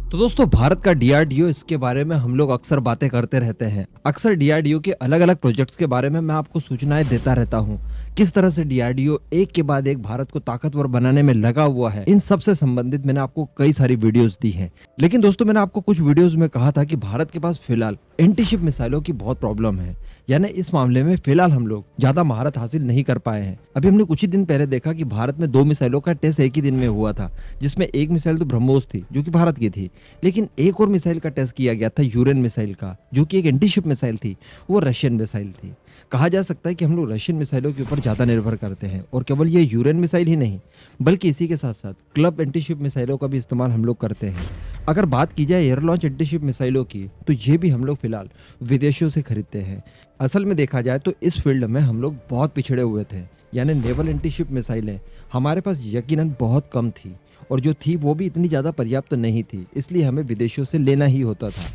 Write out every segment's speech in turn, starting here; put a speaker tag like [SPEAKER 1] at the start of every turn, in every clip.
[SPEAKER 1] तो दोस्तों भारत का डीआरडीओ, इसके बारे में हम लोग अक्सर बातें करते रहते हैं। अक्सर डीआरडीओ के अलग अलग प्रोजेक्ट्स के बारे में मैं आपको सूचनाएं देता रहता हूं। किस तरह से डीआरडीओ एक के बाद एक भारत को ताकतवर बनाने में लगा हुआ है, इन सब से संबंधित मैंने आपको कई सारी वीडियोस दी हैं। लेकिन दोस्तों मैंने आपको कुछ वीडियोस में कहा था कि भारत के पास फिलहाल एंटीशिप मिसाइलों की बहुत प्रॉब्लम है, यानी इस मामले में फिलहाल हम लोग ज्यादा महारत हासिल नहीं कर पाए हैं। अभी हमने कुछ ही दिन पहले देखा कि भारत में 2 मिसाइलों का टेस्ट एक ही दिन में हुआ था, जिसमें एक मिसाइल तो ब्रह्मोस थी जो कि भारत की थी, लेकिन एक और मिसाइल का टेस्ट किया गया था यूरेन मिसाइल का, जो कि एक एंटीशिप मिसाइल थी, वो रशियन मिसाइल थी। कहा जा सकता है कि हम लोग रशियन मिसाइलों के ऊपर ज्यादा निर्भर करते हैं, और केवल ये यूरेन मिसाइल ही नहीं बल्कि इसी के साथ साथ क्लब एंटीशिप मिसाइलों का भी इस्तेमाल हम लोग करते हैं। अगर बात की जाए एयर लॉन्च एंटीशिप मिसाइलों की, तो ये भी हम लोग फिलहाल विदेशों से खरीदते हैं। असल में देखा जाए तो इस फील्ड में हम लोग बहुत पिछड़े हुए थे, यानी नेवल एंटीशिप मिसाइलें हमारे पास यकीनन बहुत कम थी, और जो थी वो भी इतनी ज़्यादा पर्याप्त नहीं थी, इसलिए हमें विदेशों से लेना ही होता था।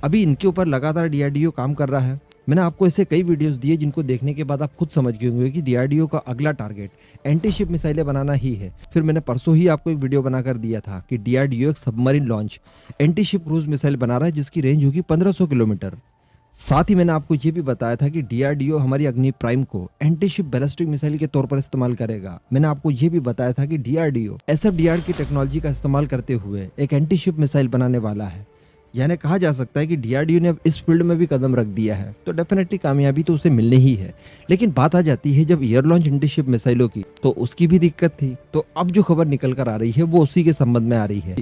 [SPEAKER 1] अभी इनके ऊपर लगातार डीआरडीओ काम कर रहा है। मैंने आपको ऐसे कई वीडियोस दिए जिनको देखने के बाद आप खुद समझ गए होंगे कि डीआरडीओ का अगला टारगेट एंटीशिप मिसाइलें बनाना ही है। फिर मैंने परसों ही आपको एक वीडियो बनाकर दिया था कि डीआरडीओ एक submarine launch antiship cruise missile बना रहा है, जिसकी रेंज होगी 1500 किलोमीटर। साथ ही मैंने आपको ये भी बताया था कि डीआरडीओ हमारी अग्नि प्राइम को एंटीशिप बैलिस्टिक मिसाइल के तौर पर इस्तेमाल करेगा। मैंने आपको ये भी बताया था कि डीआरडीओ एसएफडीआर की टेक्नोलॉजी का इस्तेमाल करते हुए एक एंटीशिप मिसाइल बनाने वाला है। यानी कहा जा सकता है कि डीआरडीओ ने अब इस फील्ड में भी कदम रख दिया है, तो डेफिनेटली कामयाबी तो उसे मिलनी ही है। लेकिन बात आ जाती है जब एयर लॉन्च एंटीशिप मिसाइलों की, तो उसकी भी दिक्कत थी। तो अब जो खबर निकल कर आ रही है वो उसी के संबंध में आ रही है।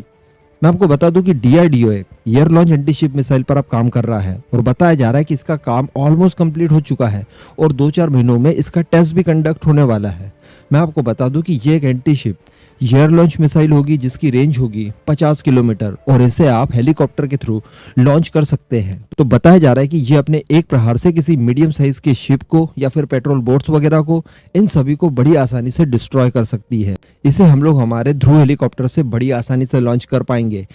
[SPEAKER 1] मैं आपको बता दूं कि डीआरडीओ एक एयर लॉन्च एंटीशिप मिसाइल पर अब काम कर रहा है, और बताया जा रहा है कि इसका काम ऑलमोस्ट कंप्लीट हो चुका है, और 2-4 महीनों में इसका टेस्ट भी कंडक्ट होने वाला है। मैं आपको बता दूं कि ये एक एंटीशिप एयर लॉन्च मिसाइल होगी, जिसकी रेंज होगी 50 किलोमीटर, और इसे आप हेलीकॉप्टर के थ्रू लॉन्च कर सकते हैं। तो बताया जा रहा है कि ये अपने एक प्रहार से किसी मीडियम साइज के शिप को या फिर पेट्रोल बोट्स वगैरह को, इन सभी को बड़ी आसानी से डिस्ट्रॉय कर सकती है। इसे हम लोग हमारे ध्रुव हेलीकॉप्टर से बड़ी आसानी से लॉन्च कर पाएंगे।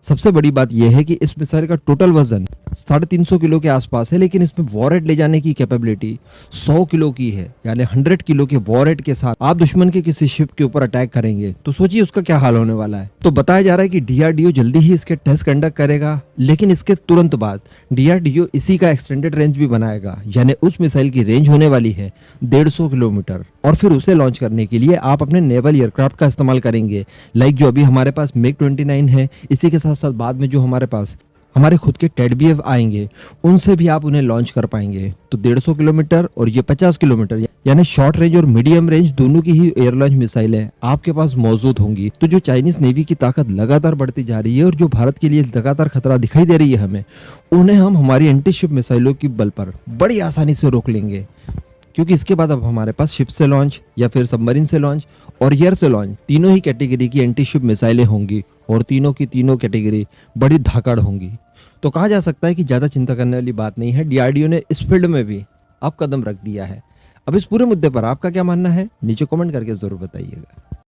[SPEAKER 1] सबसे बड़ी बात यह है कि इस मिसाइल का टोटल वजन 350 किलो के आसपास है, लेकिन इसमें वॉरहेड ले जाने की कैपेबिलिटी 100 किलो की है। यानी 100 किलो के वॉरहेड के साथ आप दुश्मन के किसी शिप के ऊपर अटैक करेंगे तो सोचिए उसका क्या हाल होने वाला है। तो बताया जा रहा है कि डीआरडीओ जल्दी ही इसके टेस्ट कंडक्ट करेगा, लेकिन इसके तुरंत बाद डीआरडीओ इसी का एक्सटेंडेड रेंज भी बनाएगा। यानी उस मिसाइल की रेंज होने वाली है 150 किलोमीटर, और फिर उसे लॉन्च करने के लिए आप अपने नेवल एयरक्राफ्ट का इस्तेमाल करेंगे, लाइक जो अभी हमारे पास MiG-29 है। इसी के साथ साथ बाद में जो हमारे पास हमारे खुद के टेडबीएफ आएंगे, उनसे भी आप उन्हें लॉन्च कर पाएंगे। तो 150 किलोमीटर और ये 50 किलोमीटर, यानी शॉर्ट रेंज और मीडियम रेंज दोनों की ही एयर लॉन्च मिसाइलें आपके पास मौजूद होंगी। तो जो चाइनीज नेवी की ताकत लगातार बढ़ती जा रही है और जो भारत के लिए लगातार खतरा दिखाई दे रही है हमें, उन्हें हम हमारी एंटीशिप मिसाइलों की बल पर बड़ी आसानी से रोक लेंगे। क्योंकि इसके बाद अब हमारे पास शिप से लॉन्च या फिर सबमरीन से लॉन्च और एयर से लॉन्च तीनों ही कैटेगरी की एंटीशिप मिसाइलें होंगी, और तीनों की तीनों कैटेगरी बड़ी धाकड़ होंगी। तो कहा जा सकता है कि ज़्यादा चिंता करने वाली बात नहीं है। डीआरडीओ ने इस फील्ड में भी अब कदम रख दिया है। अब इस पूरे मुद्दे पर आपका क्या मानना है, नीचे कमेंट करके ज़रूर बताइएगा।